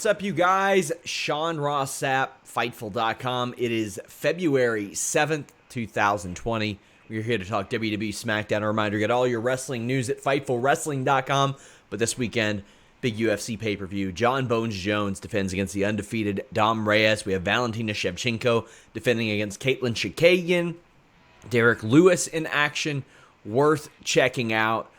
What's up, you guys? Sean Ross Sapp, Fightful.com. It is February 7th, 2020. We're here to talk WWE SmackDown. A reminder, get all your wrestling news at FightfulWrestling.com. But this weekend, big UFC pay-per-view. John Bones Jones defends against the undefeated Dom Reyes. We have Valentina Shevchenko defending against Caitlin Chikagian. Derek Lewis in action. Worth checking out.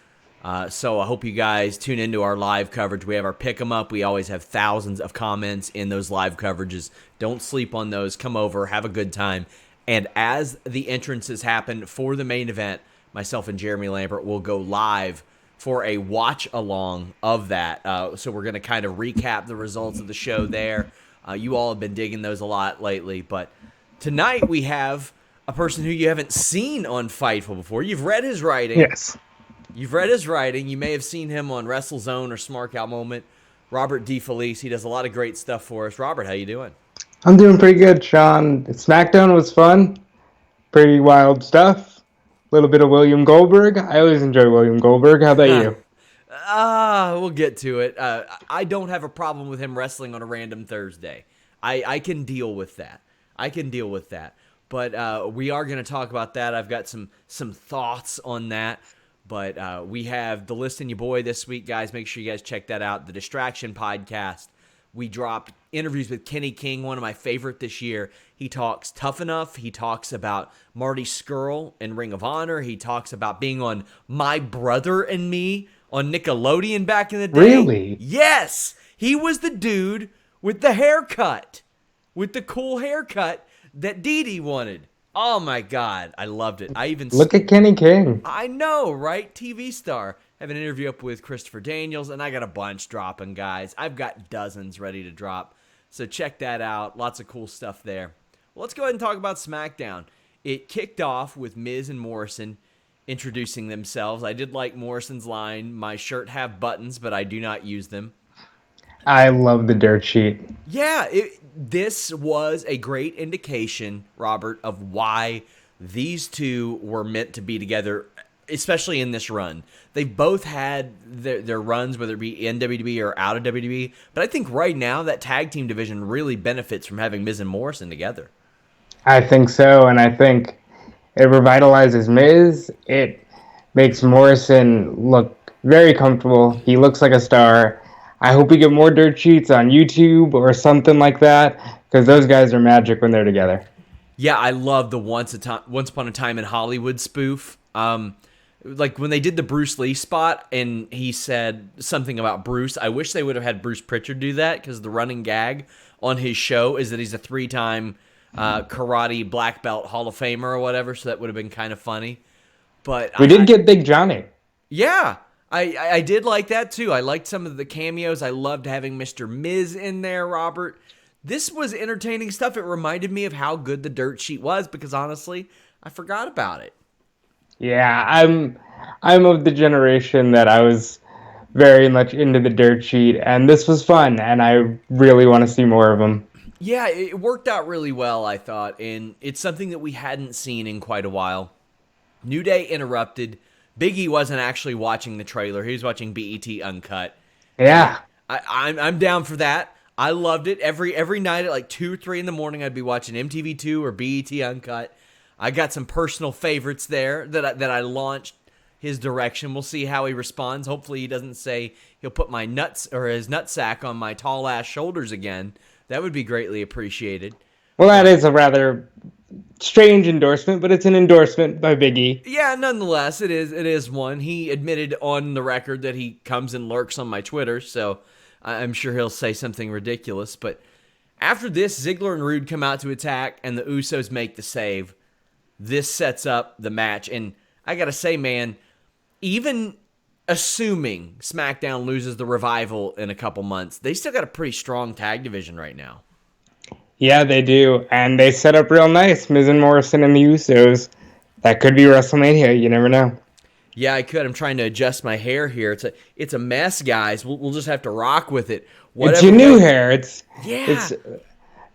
So I hope you guys tune into our live coverage. We have our pick 'em up. We always have thousands of comments in those live coverages. Don't sleep on those. Come over, have a good time. And as the entrances happen for the main event, myself and Jeremy Lambert will go live for a watch along of that. So we're going to kind of recap the results of the show there. You all have been digging those a lot lately. But tonight we have a person who you haven't seen on Fightful before. You've read his writing. Yes. You've read his writing. You may have seen him on WrestleZone or Smart Out Moment. Robert Defelice. He does a lot of great stuff for us. Robert, how you doing? I'm doing pretty good, Sean. SmackDown was fun. Pretty wild stuff. A little bit of William Goldberg. I always enjoy William Goldberg. How about you? We'll get to it. I don't have a problem with him wrestling on a random Thursday. I can deal with that. But we are going to talk about that. I've got some thoughts on that. But we have the list in your boy this week, guys. Make sure you guys check that out. The Distraction Podcast. We dropped interviews with Kenny King, one of my favorite this year. He talks Tough Enough. He talks about Marty Scurll in Ring of Honor. He talks about being on My Brother and Me on Nickelodeon back in the day. Really? Yes! He was the dude with the haircut. With the cool haircut that Dee Dee wanted. Oh my God, I loved it. I even look at Kenny King. I know, right? TV star. I have an interview up with Christopher Daniels, and I got a bunch dropping, guys. I've got dozens ready to drop, so check that out. Lots of cool stuff there. Well, let's go ahead and talk about SmackDown. It kicked off with Miz and Morrison introducing themselves. I did like Morrison's line, "My shirt have buttons, but I do not use them." I love the dirt sheet. Yeah, this was a great indication, Robert, of why these two were meant to be together, especially in this run. They've both had their runs, whether it be in WWE or out of WWE, but I think right now that tag team division really benefits from having Miz and Morrison together. I think so, and I think it revitalizes Miz. It makes Morrison look very comfortable. He looks like a star. I hope we get more dirt sheets on YouTube or something like that, because those guys are magic when they're together. Yeah, I love the Once Upon a Time in Hollywood spoof. Like when they did the Bruce Lee spot and he said something about Bruce, I wish they would have had Bruce Pritchard do that, because the running gag on his show is that he's a 3-time karate black belt Hall of Famer or whatever, so that would have been kind of funny. But we did get Big Johnny. Yeah. I did like that, too. I liked some of the cameos. I loved having Mr. Miz in there, Robert. This was entertaining stuff. It reminded me of how good the dirt sheet was, because, honestly, I forgot about it. Yeah, I'm of the generation that I was very much into the dirt sheet, and this was fun, and I really want to see more of them. Yeah, it worked out really well, I thought, and it's something that we hadn't seen in quite a while. New Day interrupted. Big E wasn't actually watching the trailer. He was watching BET Uncut. Yeah. I'm down for that. I loved it. Every night at like 2 or 3 in the morning, I'd be watching MTV2 or BET Uncut. I got some personal favorites there that I launched his direction. We'll see how he responds. Hopefully he doesn't say he'll put my nuts or his nutsack on my tall ass shoulders again. That would be greatly appreciated. Well, that is a rather strange endorsement, but it's an endorsement by Big E. Yeah, nonetheless, it is one. He admitted on the record that he comes and lurks on my Twitter, so I'm sure he'll say something ridiculous. But after this, Ziegler and Rudin come out to attack, and the Usos make the save. This sets up the match, and I gotta say, man, even assuming SmackDown loses the Revival in a couple months, they still got a pretty strong tag division right now. Yeah, they do, and they set up real nice. Miz and Morrison and the Usos. That could be WrestleMania. You never know. Yeah, I could. I'm trying to adjust my hair here. It's a mess, guys. We'll just have to rock with it. Whatever. It's your new hair.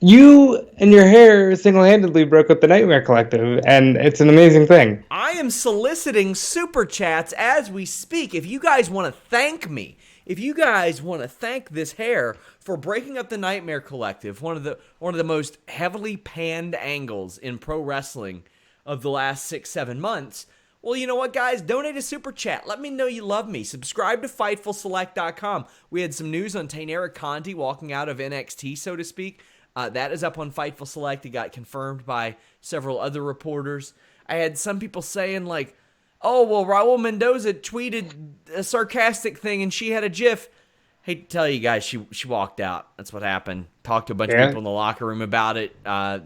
You and your hair single-handedly broke up the Nightmare Collective, and it's an amazing thing. I am soliciting super chats as we speak. If you guys want to thank me, if you guys want to thank this hair for breaking up the Nightmare Collective, one of the most heavily panned angles in pro wrestling of the last 6-7 months, well, you know what, guys? Donate a super chat. Let me know you love me. Subscribe to FightfulSelect.com. We had some news on Tainara Conti walking out of NXT, so to speak. That is up on Fightful Select. It got confirmed by several other reporters. I had some people saying, like, oh, well, Raul Mendoza tweeted a sarcastic thing and she had a GIF. Hate to tell you guys, she walked out. That's what happened. Talked to a bunch of people in the locker room about it.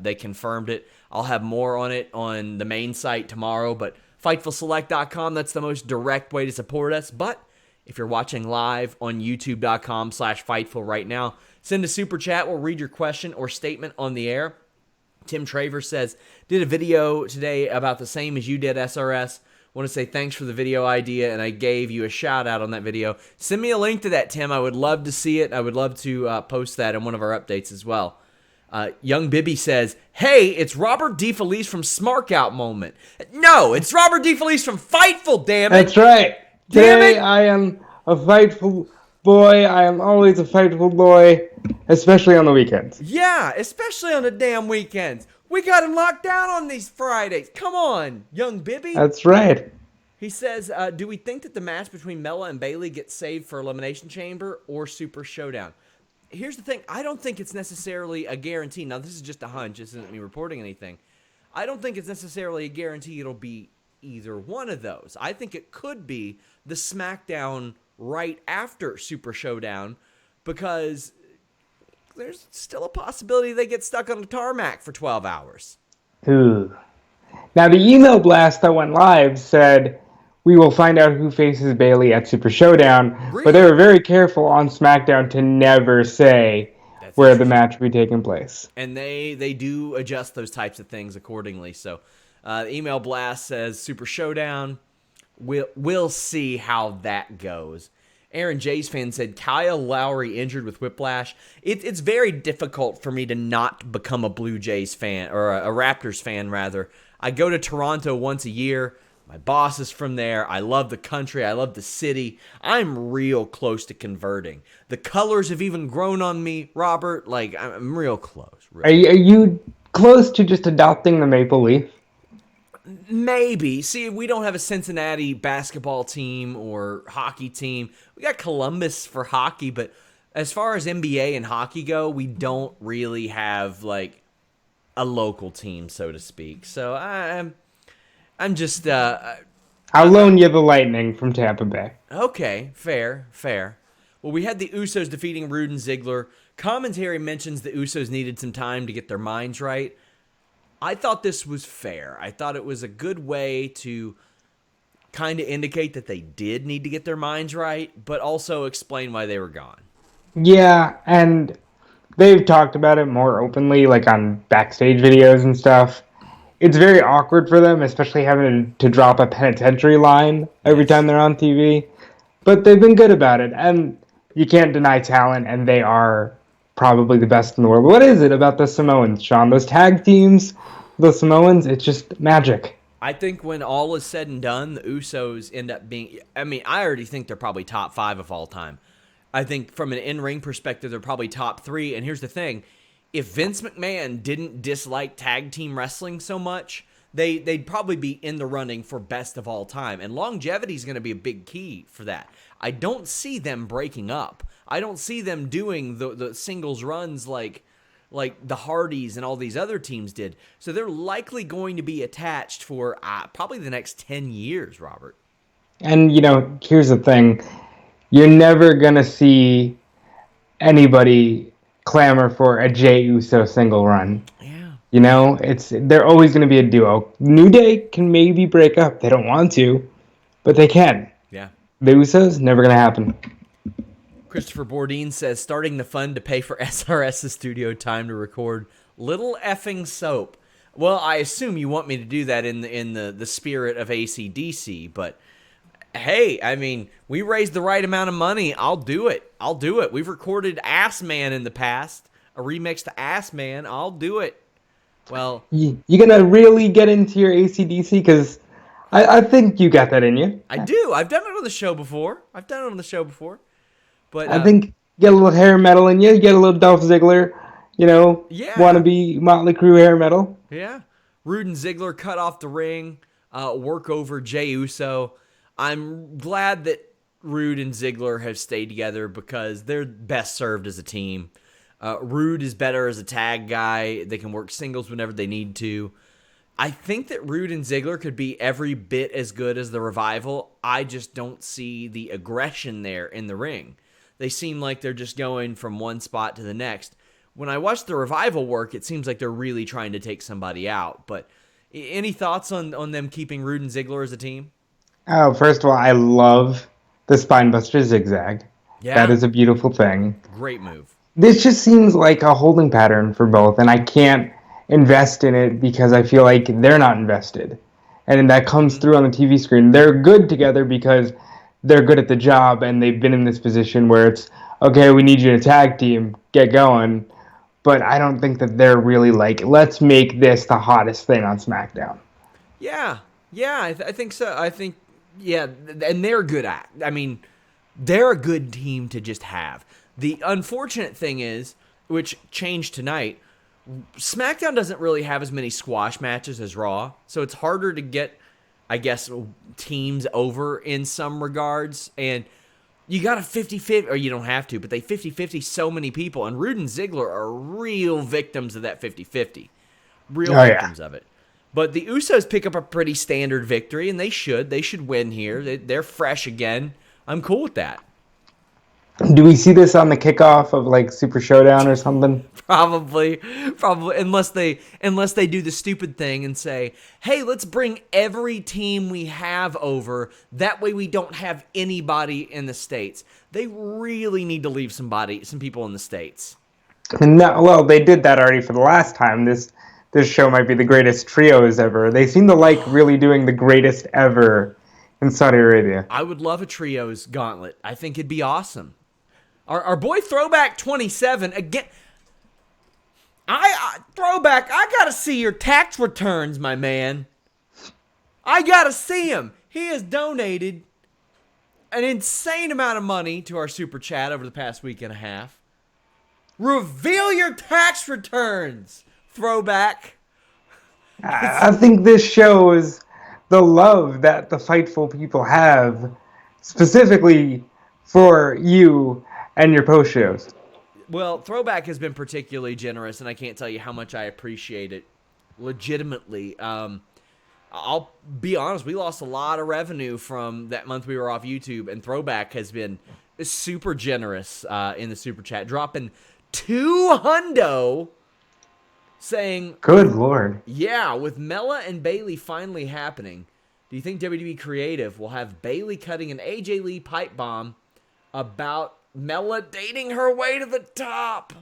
They confirmed it. I'll have more on it on the main site tomorrow, but FightfulSelect.com, that's the most direct way to support us. But if you're watching live on YouTube.com/Fightful right now, send a super chat. We'll read your question or statement on the air. Tim Traver says, did a video today about the same as you did, SRS. Want to say thanks for the video idea, and I gave you a shout out on that video. Send me a link to that, Tim. I would love to see it. I would love to post that in one of our updates as well. Young Bibby says, hey, it's Robert Defelice from Smark Out Moment. No, it's Robert Defelice from Fightful, damn it. That's right. Damn Today it. I am a Fightful boy. I am always a Fightful boy, especially on the weekends. Yeah, especially on the damn weekends. We got him locked down on these Fridays. Come on, Young Bibby. That's right. He says, do we think that the match between Mella and Bayley gets saved for Elimination Chamber or Super Showdown? Here's the thing. I don't think it's necessarily a guarantee. Now, this is just a hunch. This isn't me reporting anything. I don't think it's necessarily a guarantee it'll be either one of those. I think it could be the SmackDown right after Super Showdown because there's still a possibility they get stuck on the tarmac for 12 hours. Ooh. Now, the email blast that went live said, we will find out who faces Bayley at Super Showdown, Really? but they were very careful on SmackDown to never say where the match will be taking place. And they do adjust those types of things accordingly. So the email blast says Super Showdown. We'll see how that goes. Aaron Jays fan said, Kyle Lowry injured with whiplash. It's very difficult for me to not become a Blue Jays fan, or a Raptors fan, rather. I go to Toronto once a year. My boss is from there. I love the country. I love the city. I'm real close to converting. The colors have even grown on me, Robert. Like, I'm real close. Are you close to just adopting the Maple Leaf? Maybe. See, we don't have a Cincinnati basketball team or hockey team. We got Columbus for hockey, but as far as NBA and hockey go, we don't really have, like, a local team, so to speak. So I'm just... I'll loan you the Lightning from Tampa Bay. Okay, fair. Well, we had the Usos defeating Rudin Ziegler. Commentary mentions the Usos needed some time to get their minds right. I thought this was fair. I thought it was a good way to kind of indicate that they did need to get their minds right, but also explain why they were gone. Yeah, and they've talked about it more openly, like on backstage videos and stuff. It's very awkward for them, especially having to drop a penitentiary line every time they're on TV. But they've been good about it, and you can't deny talent, and they are probably the best in the world. What is it about the Samoans, Sean? Those tag teams, the Samoans, it's just magic. I think when all is said and done, the Usos end up being... I mean, I already think they're probably top 5 of all time. I think from an in-ring perspective, they're probably top 3. And here's the thing. If Vince McMahon didn't dislike tag team wrestling so much, they'd probably be in the running for best of all time. And longevity is going to be a big key for that. I don't see them breaking up. I don't see them doing the singles runs like the Hardys and all these other teams did. So they're likely going to be attached for probably the next 10 years, Robert. And, here's the thing. You're never going to see anybody clamor for a Jey Uso single run. Yeah. They're always going to be a duo. New Day can maybe break up. They don't want to, but they can. Yeah. The Usos, never going to happen. Christopher Bourdin says, starting the fund to pay for SRS's studio time to record Little Effing Soap. Well, I assume you want me to do that in the spirit of AC/DC, but hey, I mean, we raised the right amount of money. I'll do it. We've recorded Ass Man in the past. a remix to Ass Man, I'll do it. Well, You gonna really get into your AC/DC? Because I think you got that in you. I do. I've done it on the show before. But I think you get a little hair metal in you. You get a little Dolph Ziggler, yeah. wannabe Motley Crue hair metal. Yeah. Rudin Ziegler cut off the ring, work over Jey Uso. I'm glad that Rude and Ziggler have stayed together because they're best served as a team. Rude is better as a tag guy. They can work singles whenever they need to. I think that Rude and Ziggler could be every bit as good as the Revival. I just don't see the aggression there in the ring. They seem like they're just going from one spot to the next. When I watch the Revival work, it seems like they're really trying to take somebody out. But any thoughts on them keeping Rude and Ziggler as a team? Oh, first of all, I love the Spinebuster zigzag. Yeah. That is a beautiful thing. Great move. This just seems like a holding pattern for both, and I can't invest in it because I feel like they're not invested. And that comes through on the TV screen. They're good together because they're good at the job, and they've been in this position where it's, okay, we need you to tag team, get going. But I don't think that they're really like, let's make this the hottest thing on SmackDown. Yeah, I think so. I think, yeah, and they're good at. I mean, they're a good team to just have. The unfortunate thing is, which changed tonight, SmackDown doesn't really have as many squash matches as Raw, so it's harder to get, I guess, teams over in some regards, and you got a 50-50, or you don't have to, but they 50-50 so many people, and Rude and Ziggler are real victims of that 50-50. Real victims of it. But the Usos pick up a pretty standard victory, and they should win here. They're fresh again. I'm cool with that. Do we see this on the kickoff of like Super Showdown or something? Probably, unless they do the stupid thing and say, "Hey, let's bring every team we have over. That way, we don't have anybody in the States." They really need to leave some people in the States. No, well, they did that already for the last time. This show might be the greatest trios ever. They seem to like really doing the greatest ever in Saudi Arabia. I would love a trios gauntlet. I think it'd be awesome. Our boy Throwback 27 again. Throwback, I gotta see your tax returns, my man. I gotta see him. He has donated an insane amount of money to our super chat over the past week and a half. Reveal your tax returns, Throwback. I think this shows the love that the Fightful people have, specifically for you and your post shows. Well, Throwback has been particularly generous, and I can't tell you how much I appreciate it. Legitimately. I'll be honest, we lost a lot of revenue from that month we were off YouTube, and Throwback has been super generous in the super chat, dropping $200, saying, "Good Lord." Yeah, with Mella and Bayley finally happening, do you think WWE Creative will have Bayley cutting an AJ Lee pipe bomb about Mella dating her way to the top?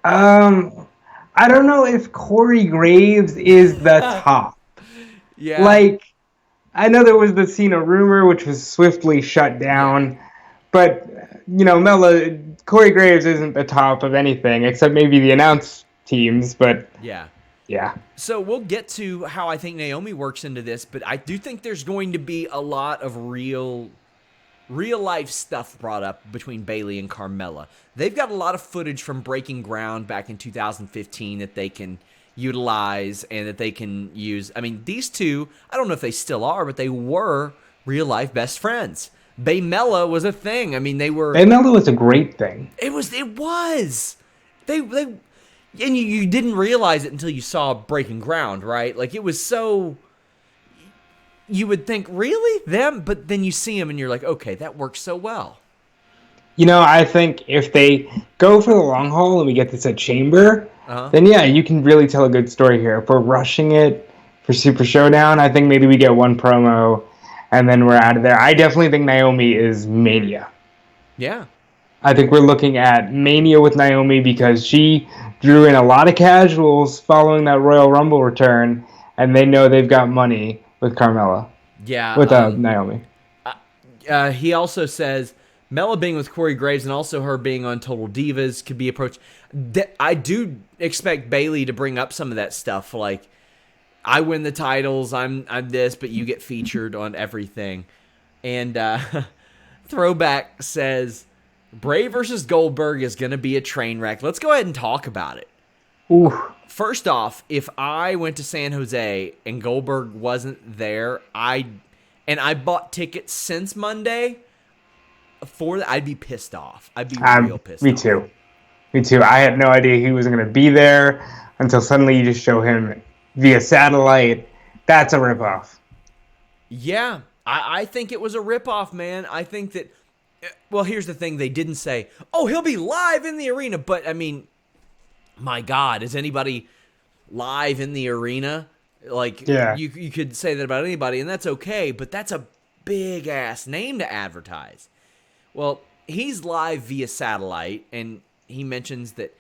I don't know if Corey Graves is the top. Yeah. Like, I know there was the Cena rumor, which was swiftly shut down, but, Corey Graves isn't the top of anything, except maybe the announced teams, but... Yeah. So we'll get to how I think Naomi works into this, but I do think there's going to be a lot of real life stuff brought up between Bayley and Carmella. They've got a lot of footage from Breaking Ground back in 2015 that they can utilize and that they can use. I mean, these two, I don't know if they still are, but they were real life best friends. Baymella was a thing. I mean, they were... Baymella was a great thing. It was. They and you didn't realize it until you saw Breaking Ground, right? Like, it was so... You would think, really? Them? But then you see them and you're like, okay, that works so well. I think if they go for the long haul and we get this at Chamber, then yeah, you can really tell a good story here. If we're rushing it for Super Showdown, I think maybe we get one promo and then we're out of there. I definitely think Naomi is Mania. Yeah. I think we're looking at Mania with Naomi because she drew in a lot of casuals following that Royal Rumble return, and they know they've got money with Carmella. Yeah. With Naomi. He also says, Mella being with Corey Graves and also her being on Total Divas could be approached. I do expect Bayley to bring up some of that stuff, like, I win the titles, I'm this, but you get featured on everything. And Throwback says, Bray versus Goldberg is going to be a train wreck. Let's go ahead and talk about it. Ooh. First off, if I went to San Jose and Goldberg wasn't there, I bought tickets since Monday, I'd be pissed off. I'd be real pissed off. Me too. I had no idea he wasn't going to be there until suddenly you just show him via satellite. That's a ripoff. Yeah, I think it was a ripoff, man. I think that, well, here's the thing. They didn't say, oh, he'll be live in the arena. But, I mean, my God, is anybody live in the arena? Like, yeah. You could say that about anybody, and that's okay. But that's a big-ass name to advertise. Well, he's live via satellite, and he mentions that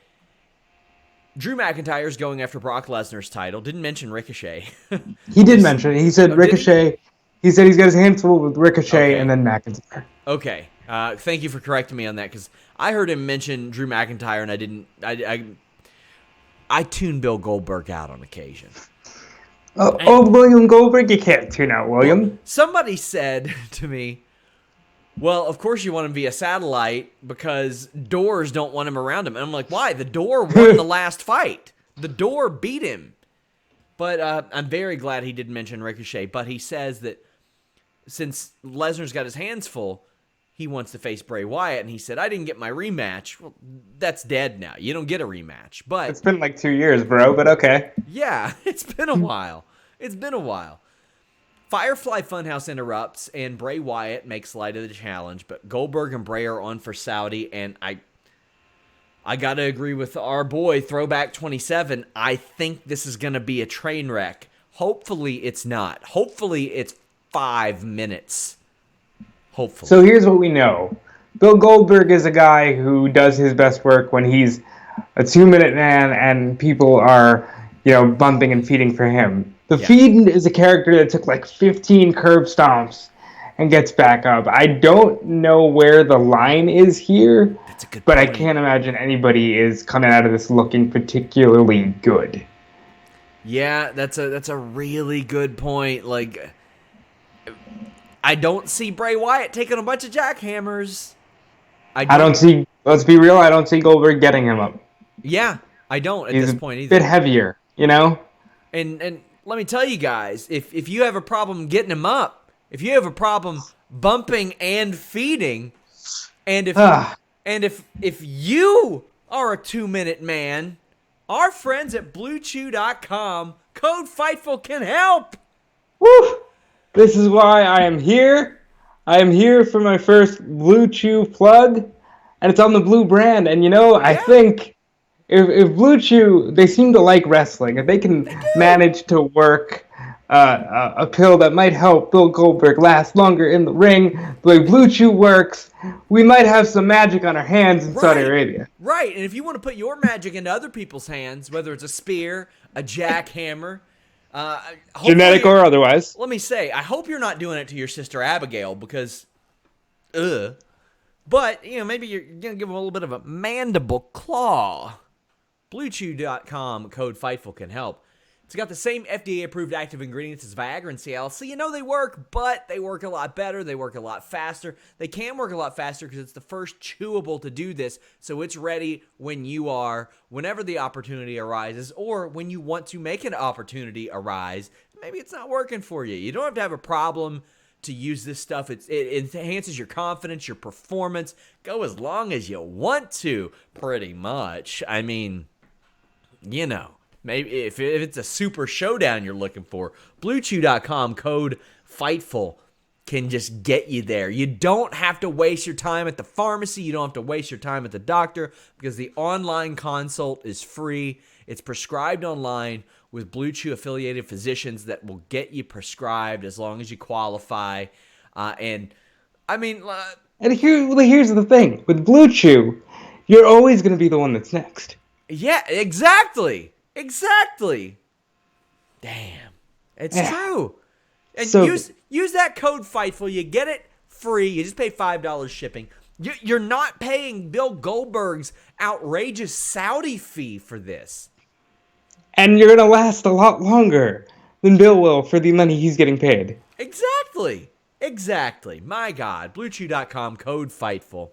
Drew McIntyre's going after Brock Lesnar's title. Didn't mention Ricochet. He did mention it. He said Ricochet. He said he's got his hands full with Ricochet and then McIntyre. Okay. Thank you for correcting me on that, because I heard him mention Drew McIntyre, and I didn't. I tune Bill Goldberg out on occasion. William Goldberg? You can't tune out William. Somebody said to me, well, of course you want him via satellite because doors don't want him around him. And I'm like, why? The door won the last fight. The door beat him. But I'm very glad he didn't mention Ricochet. But he says that since Lesnar's got his hands full, he wants to face Bray Wyatt. And he said, I didn't get my rematch. Well, that's dead now. You don't get a rematch. But it's been like 2 years, bro, but okay. Yeah, it's been a while. It's been a while. Firefly Funhouse interrupts, and Bray Wyatt makes light of the challenge, but Goldberg and Bray are on for Saudi, and I got to agree with our boy, Throwback 27. I think this is going to be a train wreck. Hopefully it's not. Hopefully it's 5 minutes. Hopefully. So here's what we know. Bill Goldberg is a guy who does his best work when he's a 2-minute man and people are, bumping and feeding for him. The Fiend is a character that took like 15 curb stomps and gets back up. I don't know where the line is here, That's a good but point. I can't imagine anybody is coming out of this looking particularly good. Yeah, that's a really good point. Like, I don't see Bray Wyatt taking a bunch of jackhammers. I don't see, let's be real, I don't see Goldberg getting him up. Yeah, I don't at He's this point either. He's a bit heavier, And let me tell you guys, if you have a problem getting him up, if you have a problem bumping and feeding, and if you are a 2-minute man, our friends at BlueChew.com, code Fightful can help. Woo! This is why I am here. I am here for my first Blue Chew plug, and it's on the Blue brand. And I think if Blue Chew, they seem to like wrestling, if they can manage to work a pill that might help Bill Goldberg last longer in the ring, the way Blue Chew works, we might have some magic on our hands in Saudi Arabia. Right, and if you want to put your magic into other people's hands, whether it's a spear, a jackhammer, genetic or otherwise. Let me say, I hope you're not doing it to your sister Abigail because, but, maybe you're going to give them a little bit of a mandible claw. BlueChew.com, code Fightful can help. It's got the same FDA-approved active ingredients as Viagra and Cialis. They work, but they work a lot better. They work a lot faster. They can work a lot faster because it's the first chewable to do this, so it's ready when you are, whenever the opportunity arises, or when you want to make an opportunity arise. Maybe it's not working for you. You don't have to have a problem to use this stuff. It enhances your confidence, your performance. Go as long as you want to, pretty much. I mean, maybe if it's a super showdown you're looking for, BlueChew.com, code Fightful, can just get you there. You don't have to waste your time at the pharmacy. You don't have to waste your time at the doctor because the online consult is free. It's prescribed online with Blue Chew affiliated physicians that will get you prescribed as long as you qualify. And here's the thing. With Blue Chew, you're always going to be the one that's next. Yeah, exactly. Damn. It's true. And use that code Fightful. You get it free. You just pay $5 shipping. You're not paying Bill Goldberg's outrageous Saudi fee for this. And you're going to last a lot longer than Bill will for the money he's getting paid. Exactly. Exactly. My God. BlueChew.com, code FIGHTFUL.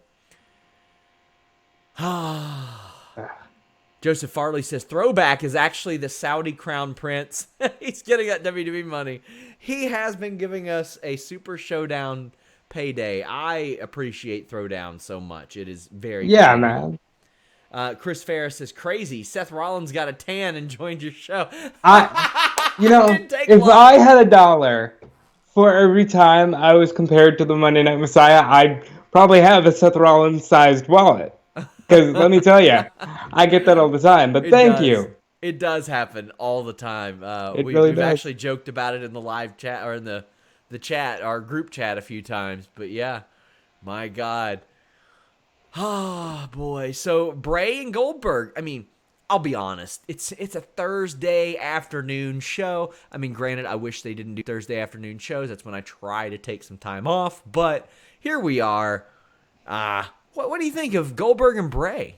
Joseph Farley says, Throwback is actually the Saudi Crown Prince. He's getting that WWE money. He has been giving us a Super Showdown payday. I appreciate Throwdown so much. It is very Yeah, convenient. man. Chris Ferris says, crazy. Seth Rollins got a tan and joined your show. If I had $1 for every time I was compared to the Monday Night Messiah, I'd probably have a Seth Rollins-sized wallet. Because let me tell you, I get that all the time. But thank you. It does happen all the time. We've actually joked about it in the live chat or in the chat, our group chat a few times. But yeah, my God. Oh, boy. So Bray and Goldberg, I mean, I'll be honest. It's a Thursday afternoon show. I mean, granted, I wish they didn't do Thursday afternoon shows. That's when I try to take some time off. But here we are. What do you think of Goldberg and Bray?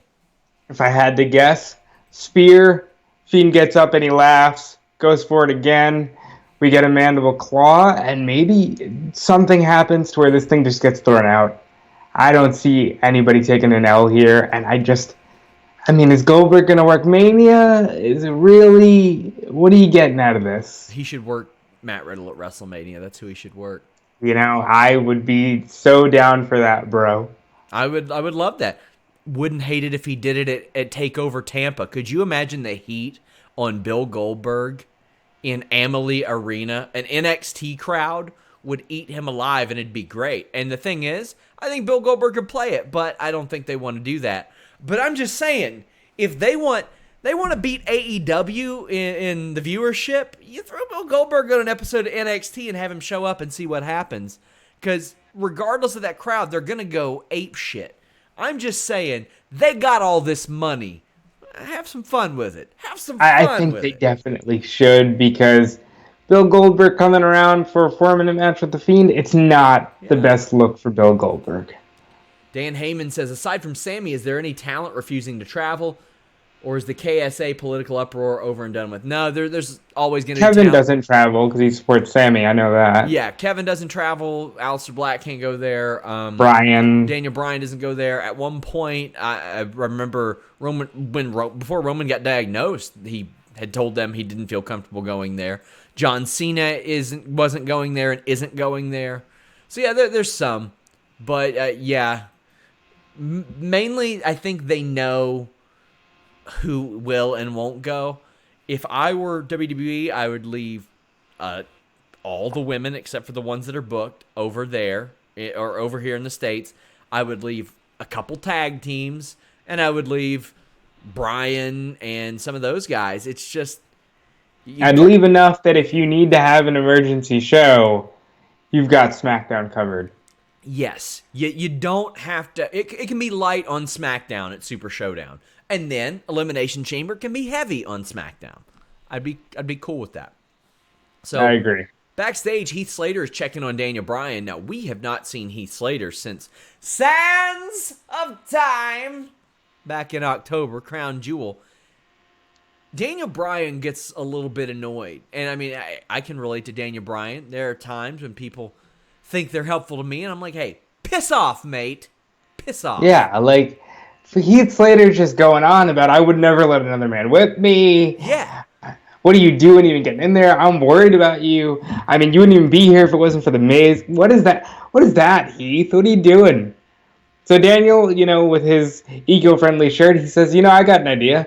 If I had to guess, spear, Fiend gets up and he laughs, goes for it again. We get a mandible claw, and maybe something happens to where this thing just gets thrown out. I don't see anybody taking an L here, and is Goldberg going to work Mania? Is it really? What are you getting out of this? He should work Matt Riddle at WrestleMania. That's who he should work. I would be so down for that, bro. I would love that. Wouldn't hate it if he did it at TakeOver Tampa. Could you imagine the heat on Bill Goldberg in Amalie Arena? An NXT crowd would eat him alive, and it'd be great. And the thing is, I think Bill Goldberg could play it, but I don't think they want to do that. But I'm just saying, if they want to beat AEW in the viewership, you throw Bill Goldberg on an episode of NXT and have him show up and see what happens. Because regardless of that crowd, they're going to go ape shit. I'm just saying, they got all this money. Have some fun with it. I think they definitely should, because Bill Goldberg coming around for a 4-minute match with The Fiend, it's not the best look for Bill Goldberg. Dan Heyman says, aside from Sammy, is there any talent refusing to travel? Or is the KSA political uproar over and done with? No, there's always going to be Kevin doesn't travel because he supports Sammy. I know that. Yeah, Kevin doesn't travel. Aleister Black can't go there. Bryan. Daniel Bryan doesn't go there. At one point, I remember before Roman got diagnosed, he had told them he didn't feel comfortable going there. John Cena wasn't going there and isn't going there. So yeah, there's some. But mainly I think they know who will and won't go. If I were WWE, I would leave all the women except for the ones that are booked over there or over here in the States. I would leave a couple tag teams, and I would leave Bryan and some of those guys. It's just... I'd leave enough that if you need to have an emergency show, you've got SmackDown covered. Yes. You don't have to... It can be light on SmackDown at Super Showdown. And then Elimination Chamber can be heavy on SmackDown. I'd be cool with that. So I agree. Backstage, Heath Slater is checking on Daniel Bryan. Now, we have not seen Heath Slater since Sands of Time back in October, Crown Jewel. Daniel Bryan gets a little bit annoyed. And I mean, I can relate to Daniel Bryan. There are times when people think they're helpful to me, and I'm like, hey, piss off, mate. Piss off. Yeah, like... Heath Slater's just going on about, I would never let another man whip me. Yeah. What are you doing even getting in there? I'm worried about you. I mean, you wouldn't even be here if it wasn't for the Miz. What is that? What is that, Heath? What are you doing? So Daniel, with his eco-friendly shirt, he says, I got an idea.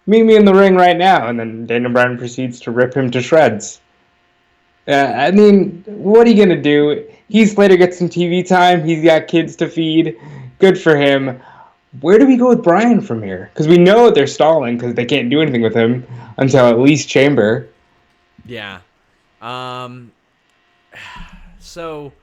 Meet me in the ring right now. And then Daniel Bryan proceeds to rip him to shreds. I mean, what are you going to do? Heath Slater gets some TV time. He's got kids to feed. Good for him. Where do we go with Bryan from here? Because we know they're stalling because they can't do anything with him until at least Chamber. Yeah. So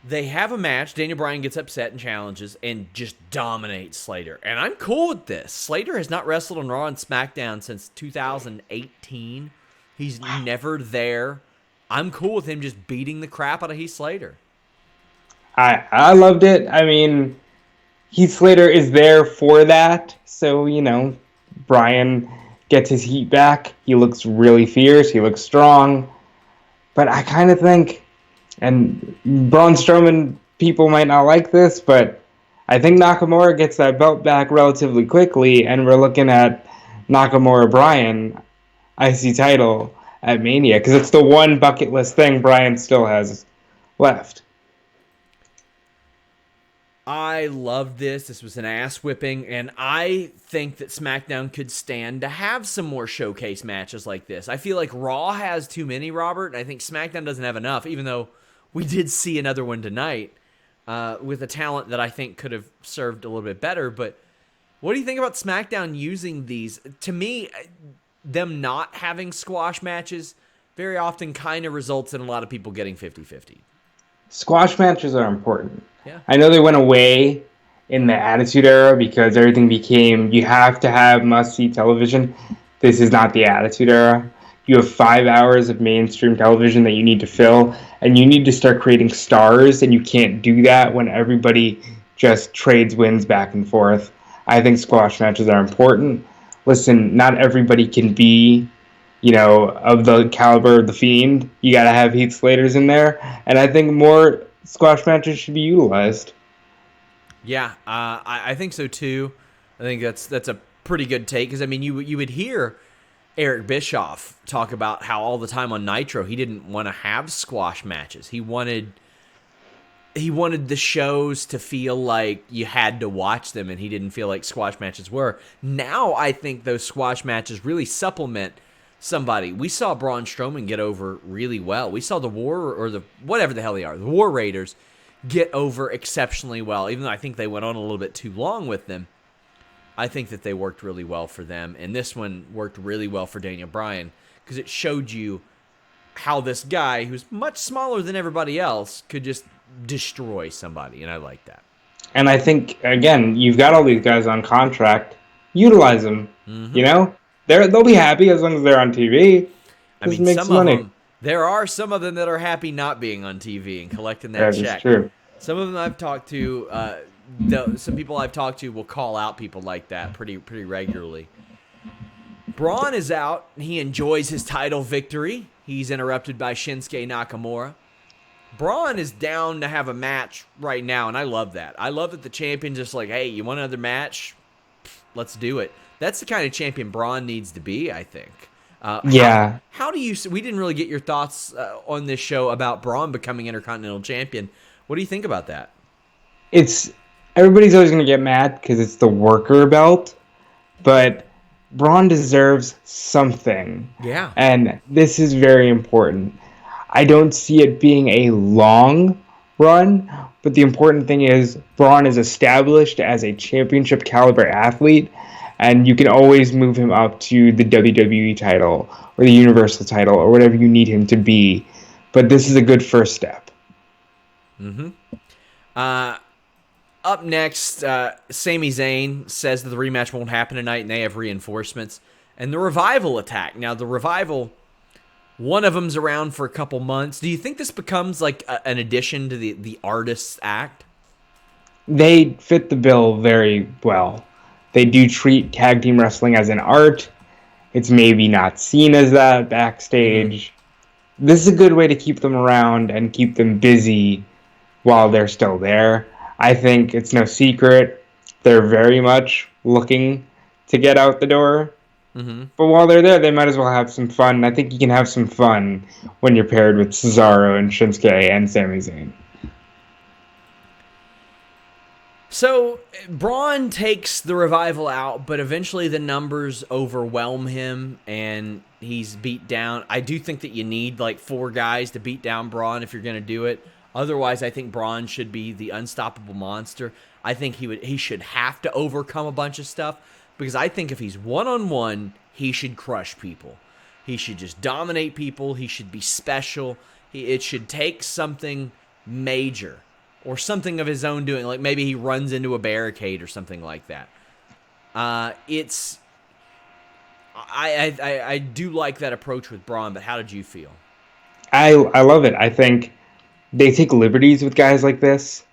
they have a match. Daniel Bryan gets upset and challenges and just dominates Slater. And I'm cool with this. Slater has not wrestled on Raw and SmackDown since 2018. He's never there. I'm cool with him just beating the crap out of Heath Slater. I loved it. I mean, Heath Slater is there for that. So, Bryan gets his heat back. He looks really fierce. He looks strong. But I kind of think, and Braun Strowman people might not like this, but I think Nakamura gets that belt back relatively quickly, and we're looking at Nakamura Bryan IC title at Mania, because it's the one bucket list thing Bryan still has left. I love this. This was an ass whipping, and I think that SmackDown could stand to have some more showcase matches like this. I feel like Raw has too many, Robert, and I think SmackDown doesn't have enough, even though we did see another one tonight with a talent that I think could have served a little bit better. But what do you think about SmackDown using these? To me, them not having squash matches very often kind of results in a lot of people getting 50-50. Squash matches are important. Yeah. I know they went away in the Attitude Era because everything became, you have to have must-see television. This is not the Attitude Era. You have 5 hours of mainstream television that you need to fill, and you need to start creating stars, and you can't do that when everybody just trades wins back and forth. I think squash matches are important. Listen, not everybody can be, of the caliber of The Fiend. You got to have Heath Slaters in there, and I think more squash matches should be utilized. Yeah, I think so too. I think that's a pretty good take, because I mean, you would hear Eric Bischoff talk about how all the time on Nitro he didn't want to have squash matches. He wanted the shows to feel like you had to watch them, and he didn't feel like squash matches were. Now I think those squash matches really supplement somebody. We saw Braun Strowman get over really well. We saw the whatever the hell they are, the War Raiders, get over exceptionally well. Even though I think they went on a little bit too long with them, I think that they worked really well for them. And this one worked really well for Daniel Bryan, because it showed you how this guy, who's much smaller than everybody else, could just destroy somebody. And I like that. And I think, again, you've got all these guys on contract. Utilize them. Mm-hmm. They'll be happy as long as they're on TV. I mean, some of them, there are some of them that are happy not being on TV and collecting that check. That's true. Some of them I've talked to, some people I've talked to will call out people like that pretty regularly. Braun is out. He enjoys his title victory. He's interrupted by Shinsuke Nakamura. Braun is down to have a match right now, and I love that. I love that the champion's just like, hey, you want another match? Let's do it. That's the kind of champion Braun needs to be, I think. Yeah. How do you... We didn't really get your thoughts on this show about Braun becoming Intercontinental Champion. What do you think about that? Everybody's always going to get mad because it's the worker belt, but Braun deserves something. Yeah. And this is very important. I don't see it being a long run, but the important thing is Braun is established as a championship caliber athlete, and you can always move him up to the WWE title or the Universal title or whatever you need him to be. But this is a good first step. Mm-hmm. Up next, Sami Zayn says that the rematch won't happen tonight, and they have reinforcements. And the Revival attack. Now, the Revival, one of them's around for a couple months. Do you think this becomes like an addition to the Artists Act? They fit the bill very well. They do treat tag team wrestling as an art. It's maybe not seen as that backstage. This is a good way to keep them around and keep them busy while they're still there. I think it's no secret they're very much looking to get out the door. Mm-hmm. But while they're there, they might as well have some fun. I think you can have some fun when you're paired with Cesaro and Shinsuke and Sami Zayn. So, Braun takes the Revival out, but eventually the numbers overwhelm him, and he's beat down. I do think that you need like 4 guys to beat down Braun if you're going to do it. Otherwise, I think Braun should be the unstoppable monster. I think he should have to overcome a bunch of stuff, because I think if he's one-on-one, he should crush people. He should just dominate people. He should be special. It should take something major or something of his own doing. Like maybe he runs into a barricade or something like that. I do like that approach with Braun, but how did you feel? I love it. I think they take liberties with guys like this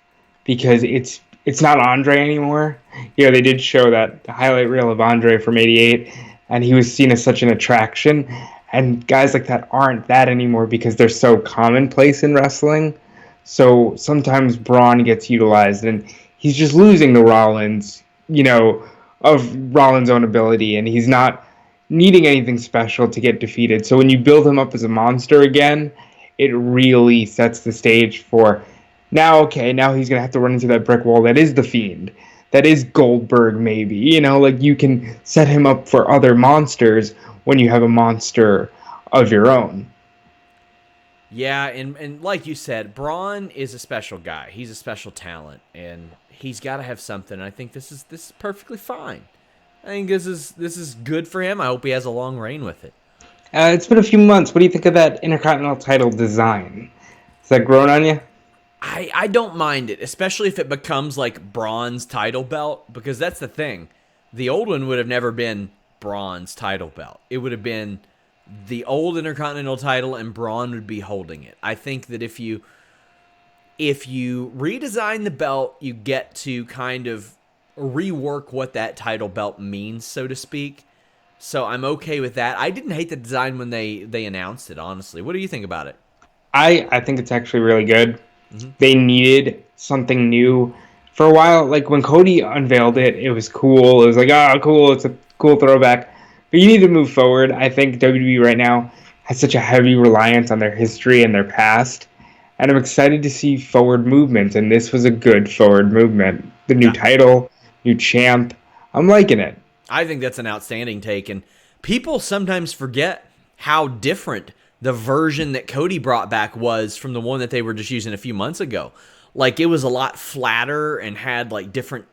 because it's not Andre anymore. They did show that highlight reel of Andre from '88, and he was seen as such an attraction. And guys like that aren't that anymore because they're so commonplace in wrestling. So sometimes Braun gets utilized, and he's just losing to Rollins, of Rollins' own ability, and he's not needing anything special to get defeated. So when you build him up as a monster again, it really sets the stage for now he's going to have to run into that brick wall that is The Fiend, that is Goldberg maybe. You can set him up for other monsters when you have a monster of your own. Yeah, and like you said, Braun is a special guy. He's a special talent, and he's got to have something. I think this is perfectly fine. I think this is good for him. I hope he has a long reign with it. It's been a few months. What do you think of that Intercontinental title design? Has that grown on you? I don't mind it, especially if it becomes like Braun's title belt, because that's the thing. The old one would have never been Braun's title belt. It would have been the old Intercontinental title, and Braun would be holding it. I think that if you redesign the belt, you get to kind of rework what that title belt means, so to speak. So I'm okay with that. I didn't hate the design when they announced it, honestly. What do you think about it? I think it's actually really good. Mm-hmm. They needed something new. For a while, like when Cody unveiled it, it was cool. It was like, cool, it's a cool throwback. But you need to move forward. I think WWE right now has such a heavy reliance on their history and their past. And I'm excited to see forward movement, and this was a good forward movement. The new title, new champ. I'm liking it. I think that's an outstanding take, and people sometimes forget how different the version that Cody brought back was from the one that they were just using a few months ago. Like, it was a lot flatter and had like different,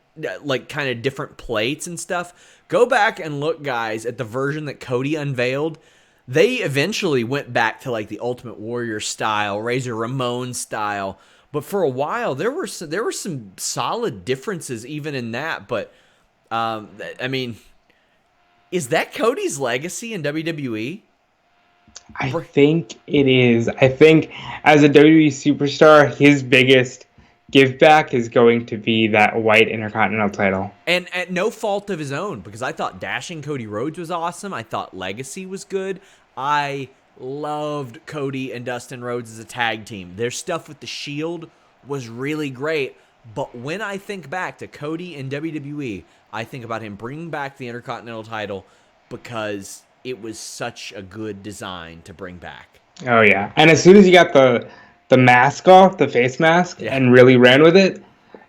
like kind of different plates and stuff. Go back and look, guys, at the version that Cody unveiled. They eventually went back to like the Ultimate Warrior style, Razor Ramon style, but for a while there were some solid differences even in that. But I mean, is that Cody's legacy in WWE? I think it is. I think as a WWE superstar, his biggest give back is going to be that white Intercontinental title. And at no fault of his own, because I thought Dashing Cody Rhodes was awesome. I thought Legacy was good. I loved Cody and Dustin Rhodes as a tag team. Their stuff with the Shield was really great. But when I think back to Cody and WWE, I think about him bringing back the Intercontinental title because it was such a good design to bring back. Oh, yeah. And as soon as he got the mask off, the face mask, and really ran with it,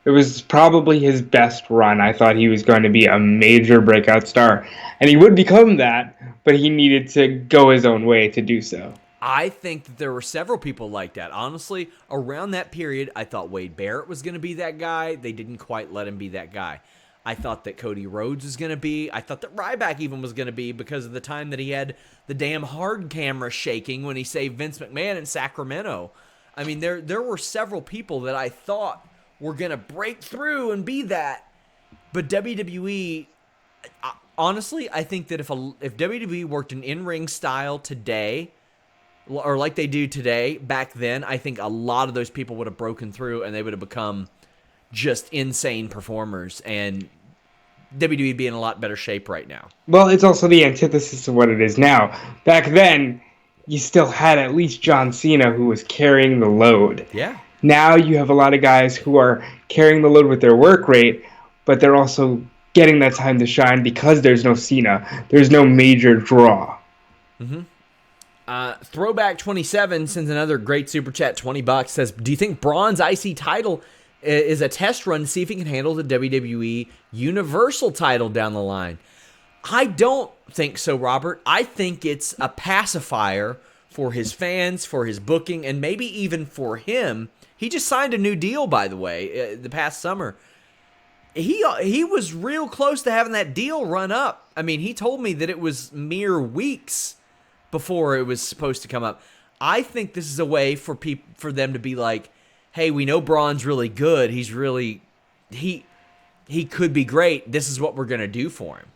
it was probably his best run. I thought he was going to be a major breakout star. And he would become that, but he needed to go his own way to do so. I think that there were several people like that. Honestly, around that period, I thought Wade Barrett was going to be that guy. They didn't quite let him be that guy. I thought that Cody Rhodes was going to be. I thought that Ryback even was going to be because of the time that he had the damn hard camera shaking when he saved Vince McMahon in Sacramento. I mean, there were several people that I thought were going to break through and be that. But WWE, honestly, I think that if WWE worked an in-ring style today, or like they do today, back then, I think a lot of those people would have broken through and they would have become just insane performers, and WWE would be in a lot better shape right now. Well, it's also the antithesis of what it is now. Back then, you still had at least John Cena who was carrying the load. Yeah. Now you have a lot of guys who are carrying the load with their work rate, but they're also getting that time to shine because there's no Cena. There's no major draw. Mm-hmm. Throwback 27 sends another great super chat, $20, says, do you think Braun's IC title is a test run to see if he can handle the WWE Universal title down the line? I don't think so, Robert. I think it's a pacifier for his fans, for his booking, and maybe even for him. He just signed a new deal, by the way, the past summer. He was real close to having that deal run up. I mean, he told me that it was mere weeks before it was supposed to come up. I think this is a way for them to be like, hey, we know Braun's really good. He's really he could be great. This is what we're going to do for him.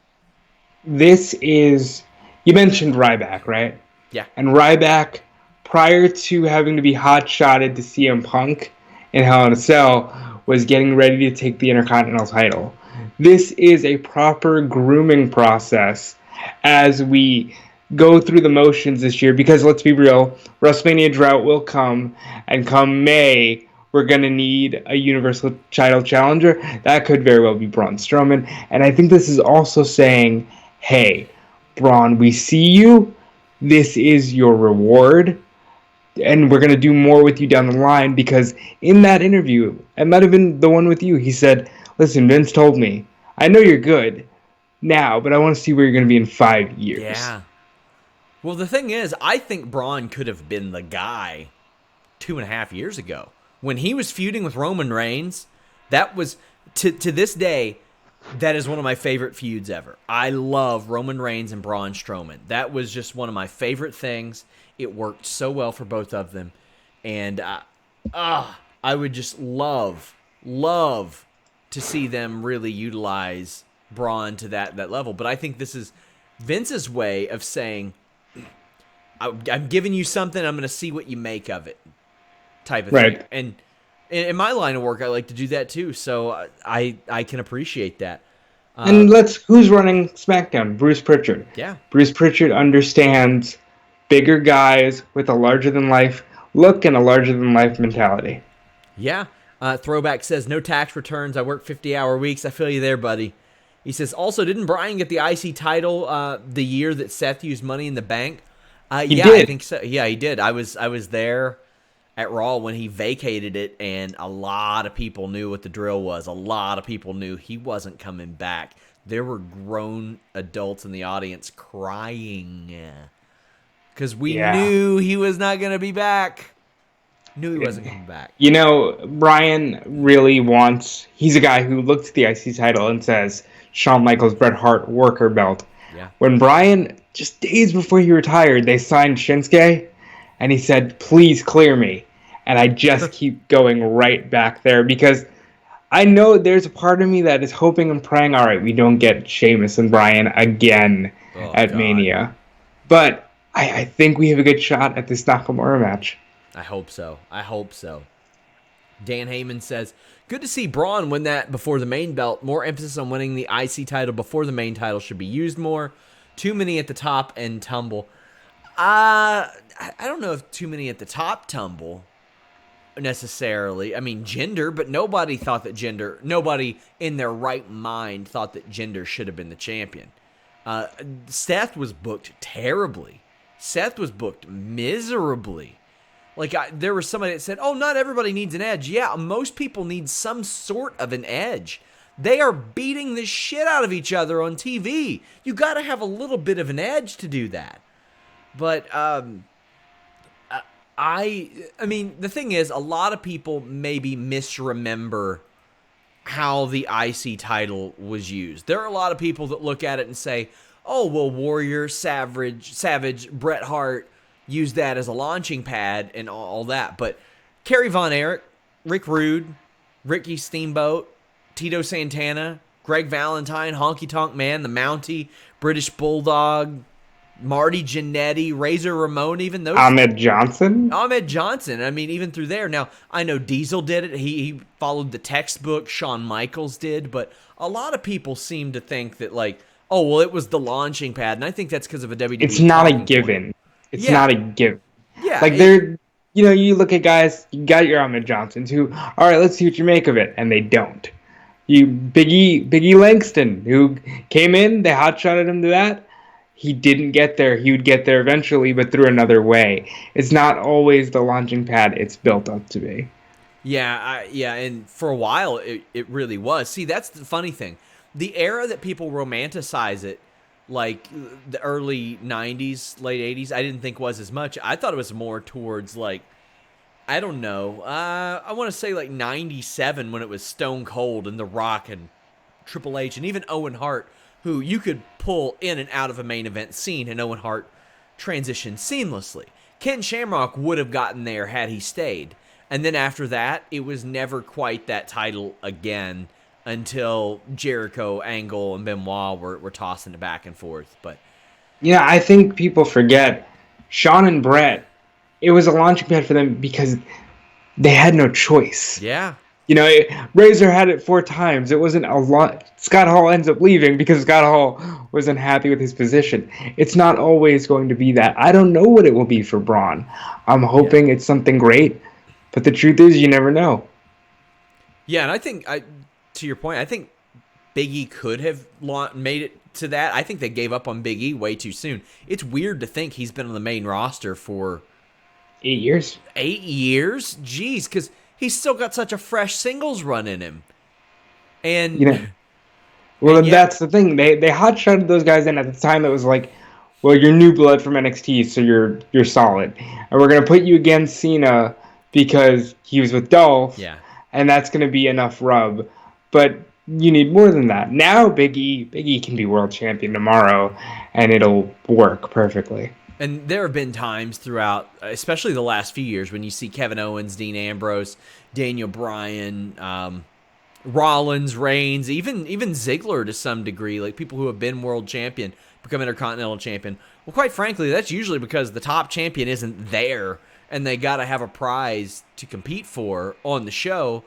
You mentioned Ryback, right? Yeah. And Ryback prior to having to be hot-shotted to CM Punk in Hell in a Cell, was getting ready to take the Intercontinental title. This is a proper grooming process as we go through the motions this year, because let's be real, WrestleMania drought will come, and come May, we're going to need a Universal title challenger. That could very well be Braun Strowman. And I think this is also saying, hey, Braun, we see you. This is your reward. And we're going to do more with you down the line, because in that interview, it might have been the one with you, he said, listen, Vince told me, I know you're good now, but I want to see where you're going to be in 5 years. Yeah. Well, the thing is, I think Braun could have been the guy 2.5 years ago. When he was feuding with Roman Reigns, that was, to this day, that is one of my favorite feuds ever. I love Roman Reigns and Braun Strowman. That was just one of my favorite things. It worked so well for both of them. And I would just love to see them really utilize Braun to that level. But I think this is Vince's way of saying, I'm giving you something, I'm going to see what you make of it, type of thing. And in my line of work, I like to do that too, so I can appreciate that. And who's running SmackDown? Bruce Pritchard. Yeah. Bruce Pritchard understands bigger guys with a larger-than-life look and a larger-than-life mentality. Yeah. Throwback says, no tax returns, I work 50-hour weeks. I feel you there, buddy. He says, also, didn't Bryan get the IC title the year that Seth used Money in the Bank? He yeah, did. I think so. Yeah, he did. I was there at Raw when he vacated it, and a lot of people knew what the drill was. A lot of people knew he wasn't coming back. There were grown adults in the audience crying because we knew he was not going to be back. Knew he wasn't coming back. You know, Bryan really he's a guy who looks at the IC title and says, Shawn Michaels, Bret Hart, worker belt. Yeah. When Bryan, just days before he retired, they signed Shinsuke, and he said, please clear me. And I just keep going right back there, because I know there's a part of me that is hoping and praying, all right, we don't get Sheamus and Bryan again at Mania. But I think we have a good shot at this Nakamura match. I hope so. Dan Heyman says, good to see Braun win that before the main belt. More emphasis on winning the IC title before the main title should be used more. Too many at the top and tumble. I don't know if too many at the top tumble necessarily. I mean, Jinder, but nobody in their right mind thought that Jinder should have been the champion. Seth was booked terribly. Seth was booked miserably. Like, there was somebody that said, oh, not everybody needs an edge. Yeah, most people need some sort of an edge. They are beating the shit out of each other on TV. You got to have a little bit of an edge to do that. But, I mean, the thing is, a lot of people maybe misremember how the IC title was used. There are a lot of people that look at it and say, oh, well, Warrior, Savage, Bret Hart used that as a launching pad and all that. But Kerry Von Erich, Rick Rude, Ricky Steamboat, Tito Santana, Greg Valentine, Honky Tonk Man, the Mountie, British Bulldog, Marty Jannetty, Razor Ramon, even those. Ahmed Johnson. I mean, even through there. Now, I know Diesel did it. He followed the textbook. Shawn Michaels did. But a lot of people seem to think that, like, oh, well, it was the launching pad. And I think that's because of a WWE. It's not a given. It's not a given. Yeah. Like, you look at guys, you got your Ahmed Johnsons who, all right, let's see what you make of it. And they don't. Biggie Langston, who came in, they hotshotted him to that. He didn't get there. He would get there eventually, but through another way. It's not always the launching pad it's built up to be. Yeah, and for a while, it really was. See, that's the funny thing. The era that people romanticize it, like the early 90s, late 80s, I didn't think was as much. I thought it was more towards, like, I don't know. I want to say like 97 when it was Stone Cold and The Rock and Triple H and even Owen Hart, who you could pull in and out of a main event scene, and Owen Hart transitioned seamlessly. Ken Shamrock would have gotten there had he stayed. And then after that, it was never quite that title again until Jericho, Angle, and Benoit were tossing it back and forth. But I think people forget Shawn and Brett it was a launching pad for them because they had no choice. Yeah. You know, Razor had it 4 times. It wasn't a lot. Scott Hall ends up leaving because Scott Hall was unhappy with his position. It's not always going to be that. I don't know what it will be for Braun. I'm hoping it's something great, but the truth is, you never know. Yeah, and I think, to your point, I think Big E could have made it to that. I think they gave up on Big E way too soon. It's weird to think he's been on the main roster for 8 years. 8 years? Jeez, because he's still got such a fresh singles run in him. And that's the thing. They hot-shotted those guys in at the time. It was like, well, you're new blood from NXT, so you're solid, and we're gonna put you against Cena because he was with Dolph. Yeah. And that's gonna be enough rub. But you need more than that. Now Big E can be world champion tomorrow, and it'll work perfectly. And there have been times throughout, especially the last few years, when you see Kevin Owens, Dean Ambrose, Daniel Bryan, Rollins, Reigns, even Ziegler to some degree, like people who have been world champion, become Intercontinental champion. Well, quite frankly, that's usually because the top champion isn't there, and they got to have a prize to compete for on the show,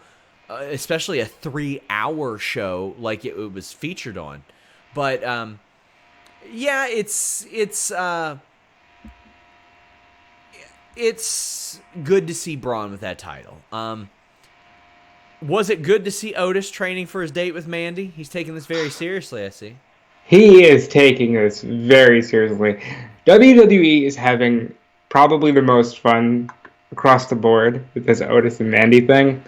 especially a 3-hour show like it was featured on. But yeah, it's good to see Braun with that title. Was it good to see Otis training for his date with Mandy? He's taking this very seriously, I see. He is taking this very seriously. WWE is having probably the most fun across the board with this Otis and Mandy thing.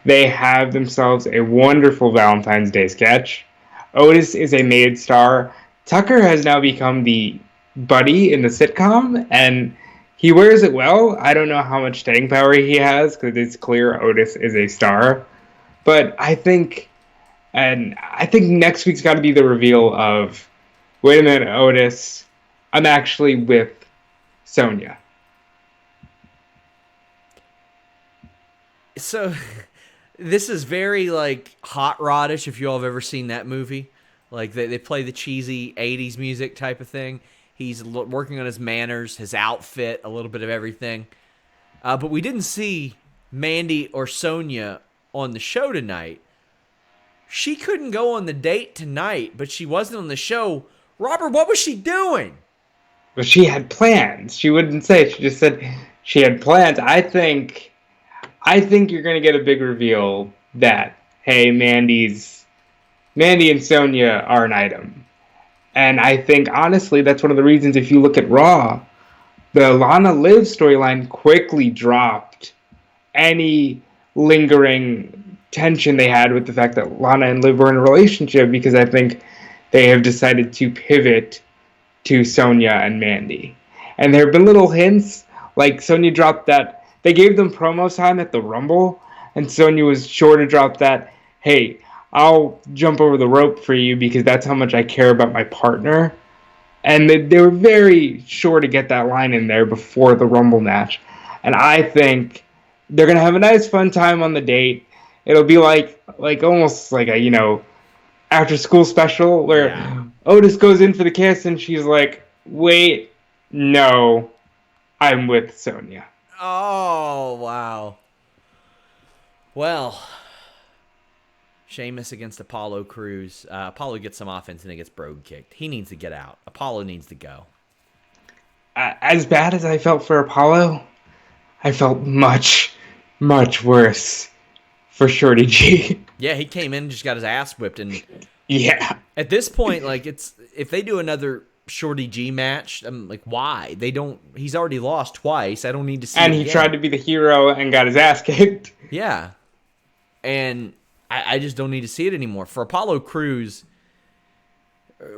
They have themselves a wonderful Valentine's Day sketch. Otis is a made star. Tucker has now become the buddy in the sitcom, and he wears it well. I don't know how much staying power he has, because it's clear Otis is a star. But I think next week's got to be the reveal of, wait a minute, Otis, I'm actually with Sonya. So, this is very, like, Hot Rodish, if you all have ever seen that movie. Like, they play the cheesy 80s music type of thing. He's working on his manners, his outfit, a little bit of everything. But we didn't see Mandy or Sonya on the show tonight. She couldn't go on the date tonight, but she wasn't on the show. Robert, what was she doing? Well, she had plans. She wouldn't say. She just said she had plans. I think you're going to get a big reveal that, hey, Mandy and Sonya are an item. And I think, honestly, that's one of the reasons, if you look at Raw, the Lana Liv storyline quickly dropped any lingering tension they had with the fact that Lana and Liv were in a relationship, because I think they have decided to pivot to Sonya and Mandy. And there have been little hints, like Sonya dropped that. They gave them promo time at the Rumble, and Sonya was sure to drop that, hey, I'll jump over the rope for you because that's how much I care about my partner. And they were very sure to get that line in there before the Rumble match. And I think they're going to have a nice fun time on the date. It'll be like almost like a, after school special where Otis goes in for the kiss and she's like, wait, no, I'm with Sonya. Oh, wow. Well, Sheamus against Apollo Cruz. Apollo gets some offense and he gets Brogue kicked. He needs to get out. Apollo needs to go. As bad as I felt for Apollo, I felt much, much worse for Shorty G. Yeah, he came in and just got his ass whipped. And yeah. At this point, like, if they do another Shorty G match, I'm like, why? He's already lost twice. I don't need to see And it he again. tried to be the hero and got his ass kicked. Yeah. And I just don't need to see it anymore. For Apollo Cruz,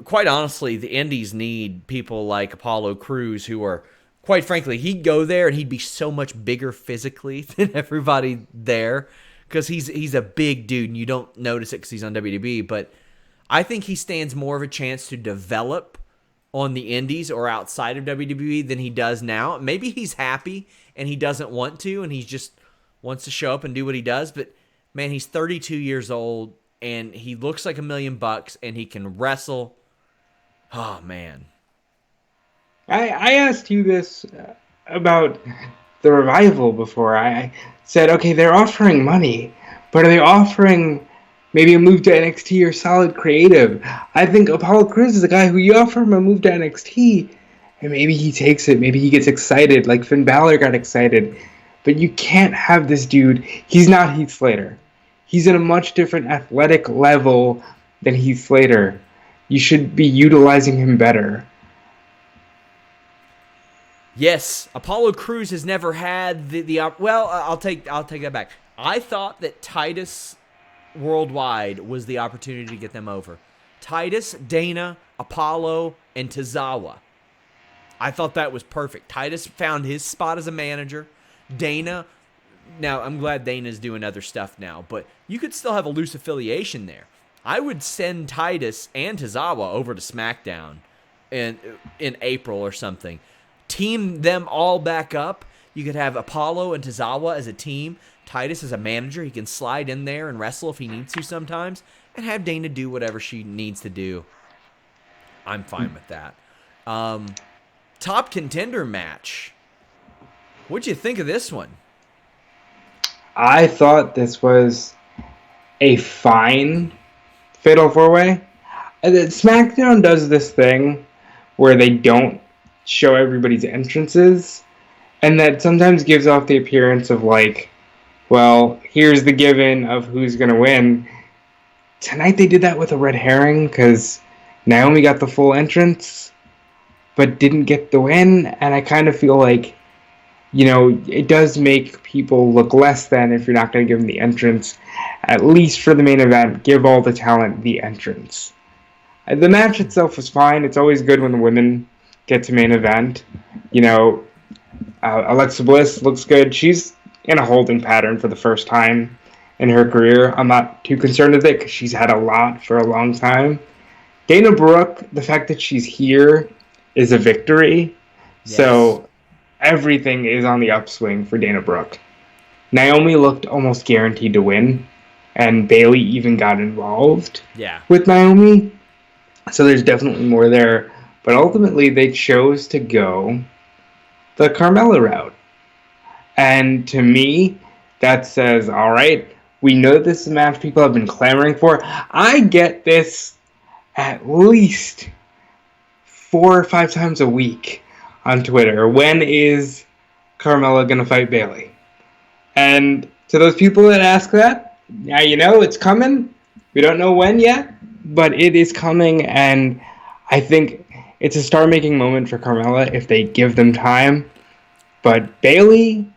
quite honestly, the Indies need people like Apollo Cruz who are, quite frankly, he'd go there and he'd be so much bigger physically than everybody there because he's a big dude and you don't notice it because he's on WWE. But I think he stands more of a chance to develop on the Indies or outside of WWE than he does now. Maybe he's happy and he doesn't want to and he just wants to show up and do what he does. But, man, he's 32 years old and he looks like $1 million and he can wrestle. Oh, man. I asked you this about the Revival before. I said, okay, they're offering money, but are they offering maybe a move to NXT or solid creative? I think Apollo Cruz is a guy who you offer him a move to NXT, and maybe he takes it. Maybe he gets excited, like Finn Balor got excited. But you can't have this dude. He's not Heath Slater. He's in a much different athletic level than Heath Slater. You should be utilizing him better. Yes, Apollo Cruz has never had well, I'll take that back. I thought that Titus Worldwide was the opportunity to get them over. Titus, Dana, Apollo, and Tozawa. I thought that was perfect. Titus found his spot as a manager. Dana, now I'm glad Dana's doing other stuff now, but you could still have a loose affiliation there. I would send Titus and Tozawa over to SmackDown in April or something. Team them all back up. You could have Apollo and Tozawa as a team. Titus as a manager. He can slide in there and wrestle if he needs to sometimes. And have Dana do whatever she needs to do. I'm fine with that. Top contender match. What'd you think of this one? I thought this was a fine Fatal 4-Way. SmackDown does this thing where they don't show everybody's entrances, and that sometimes gives off the appearance of like, well, here's the given of who's going to win. Tonight they did that with a red herring because Naomi got the full entrance but didn't get the win, and I kind of feel like, you know, it does make people look less than if you're not going to give them the entrance. At least for the main event, give all the talent the entrance. The match itself was fine. It's always good when the women get to main event. You know, Alexa Bliss looks good. She's in a holding pattern for the first time in her career. I'm not too concerned with it because she's had a lot for a long time. Dana Brooke, the fact that she's here is a victory. Yes. So everything is on the upswing for Dana Brooke. Naomi looked almost guaranteed to win, and Bayley even got involved with Naomi. So there's definitely more there. But ultimately, they chose to go the Carmella route. And to me, that says, all right, we know this is a match people have been clamoring for. I get this at least 4 or 5 times a week on Twitter. When is Carmella going to fight Bayley? And to those people that ask that, yeah, you know, it's coming. We don't know when yet, but it is coming. And I think it's a star-making moment for Carmella if they give them time. But Bayley,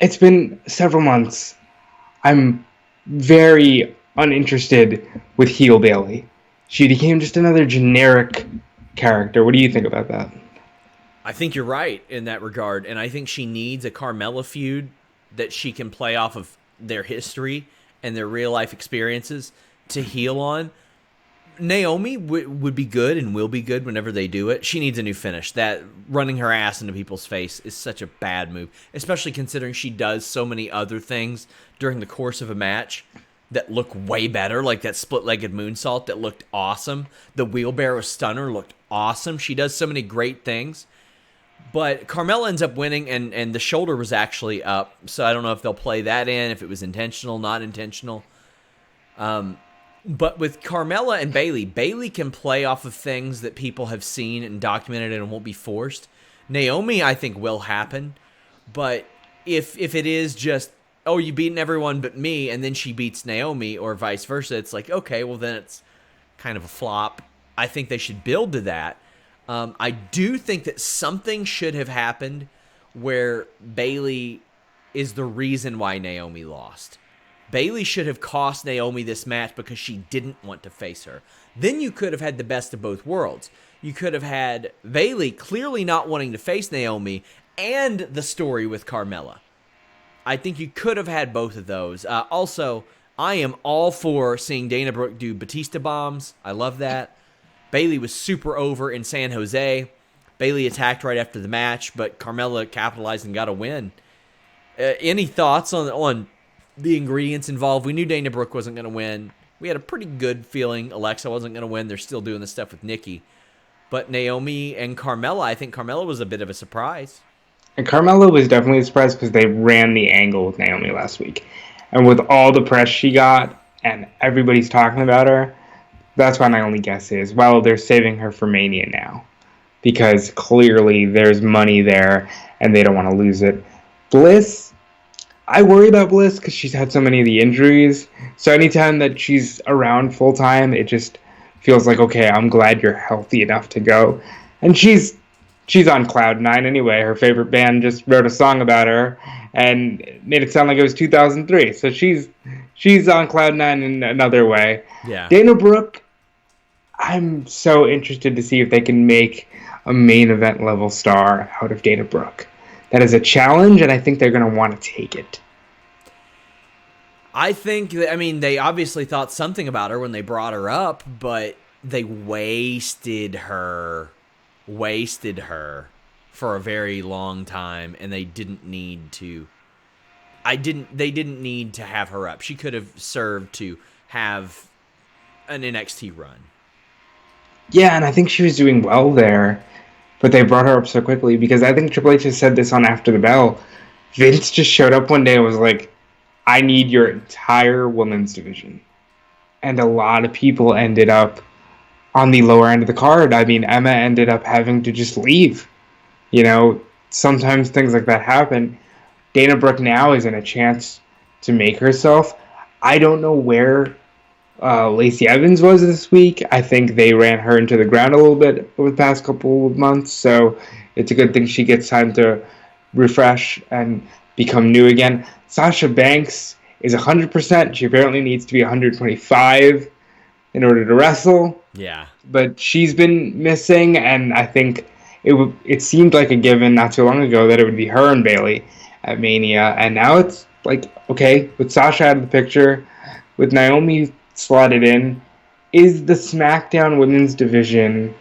it's been several months. I'm very uninterested with heel Bayley. She became just another generic character. What do you think about that? I think you're right in that regard, and I think she needs a Carmella feud that she can play off of their history and their real-life experiences to heel on. Naomi would be good and will be good whenever they do it. She needs a new finish. That running her ass into people's face is such a bad move, especially considering she does so many other things during the course of a match that look way better, like that split-legged moonsault that looked awesome. The wheelbarrow stunner looked awesome. She does so many great things. But Carmella ends up winning, and the shoulder was actually up, so I don't know if they'll play that in, if it was intentional, not intentional. But with Carmella and Bayley can play off of things that people have seen and documented and won't be forced. Naomi, I think, will happen. But if it is just, oh, you beaten everyone but me, and then she beats Naomi, or vice versa, it's like, okay, well, then it's kind of a flop. I think they should build to that. I do think that something should have happened where Bayley is the reason why Naomi lost. Bayley should have cost Naomi this match because she didn't want to face her. Then you could have had the best of both worlds. You could have had Bayley clearly not wanting to face Naomi and the story with Carmella. I think you could have had both of those. Also, I am all for seeing Dana Brooke do Batista bombs. I love that. Bayley was super over in San Jose. Bayley attacked right after the match, but Carmella capitalized and got a win. Any thoughts on the ingredients involved? We knew Dana Brooke wasn't going to win. We had a pretty good feeling Alexa wasn't going to win. They're still doing this stuff with Nikki. But Naomi and Carmella, I think Carmella was a bit of a surprise. And Carmella was definitely surprised because they ran the angle with Naomi last week. And with all the press she got and everybody's talking about her, that's why my only guess is, well, they're saving her for Mania now. Because clearly there's money there and they don't want to lose it. Bliss, I worry about Bliss because she's had so many of the injuries. So anytime that she's around full time, it just feels like, okay, I'm glad you're healthy enough to go. And she's on cloud nine anyway. Her favorite band just wrote a song about her and made it sound like it was 2003. So she's on cloud nine in another way. Yeah. Dana Brooke, I'm so interested to see if they can make a main event level star out of Dana Brooke. That is a challenge, and I think they're going to want to take it. I think, they obviously thought something about her when they brought her up, but they wasted her for a very long time, and they didn't need to. They didn't need to have her up. She could have served to have an NXT run. Yeah, and I think she was doing well there, but they brought her up so quickly because I think Triple H has said this on After the Bell. Vince just showed up one day and was like, I need your entire women's division. And a lot of people ended up on the lower end of the card. I mean, Emma ended up having to just leave. You know, sometimes things like that happen. Dana Brooke now is in a chance to make herself. I don't know where Lacey Evans was this week. I think they ran her into the ground a little bit over the past couple of months, so it's a good thing she gets time to refresh and become new again. Sasha Banks is 100%. She apparently needs to be 125 in order to wrestle. Yeah. But she's been missing, and I think it seemed like a given not too long ago that it would be her and Bayley at Mania, and now it's like, okay, with Sasha out of the picture, with Naomi slotted in, is the SmackDown women's division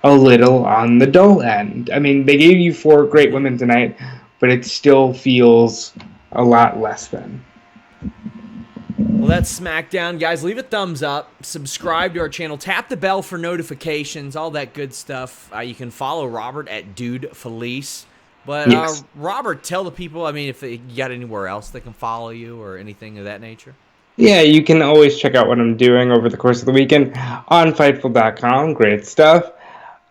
a little on the dull end? I mean, they gave you 4 great women tonight, but it still feels a lot less than. Well, that's SmackDown. Guys, leave a thumbs up. Subscribe to our channel. Tap the bell for notifications, all that good stuff. You can follow Robert at Dude Felice. But, yes. Robert, tell the people, if you got anywhere else they can follow you or anything of that nature. Yeah, you can always check out what I'm doing over the course of the weekend on Fightful.com. Great stuff.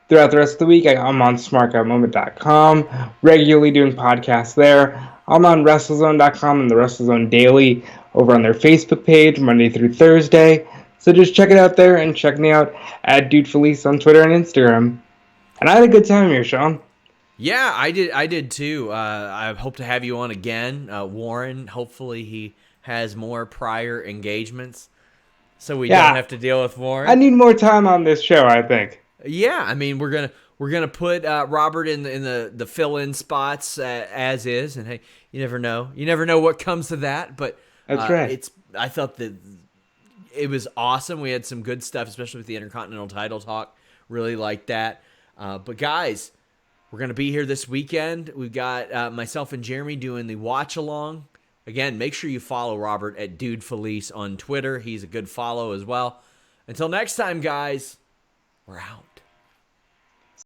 Throughout the rest of the week, I'm on SmartGuyMoment.com, regularly doing podcasts there. I'm on WrestleZone.com and the WrestleZone Daily over on their Facebook page, Monday through Thursday. So just check it out there and check me out at Dude Felice on Twitter and Instagram. And I had a good time here, Sean. Yeah, I did too. I hope to have you on again. Warren, hopefully he has more prior engagements so we don't have to deal with Warren. I need more time on this show, I think. Yeah, we're gonna put Robert in the fill-in spots as is, and hey, you never know what comes to that. But that's right. I thought that it was awesome. We had some good stuff, especially with the Intercontinental title talk. Really liked that. But guys, we're gonna be here this weekend. We've got myself and Jeremy doing the watch along. Again, make sure you follow Robert at Dude Felice on Twitter. He's a good follow as well. Until next time, guys, we're out.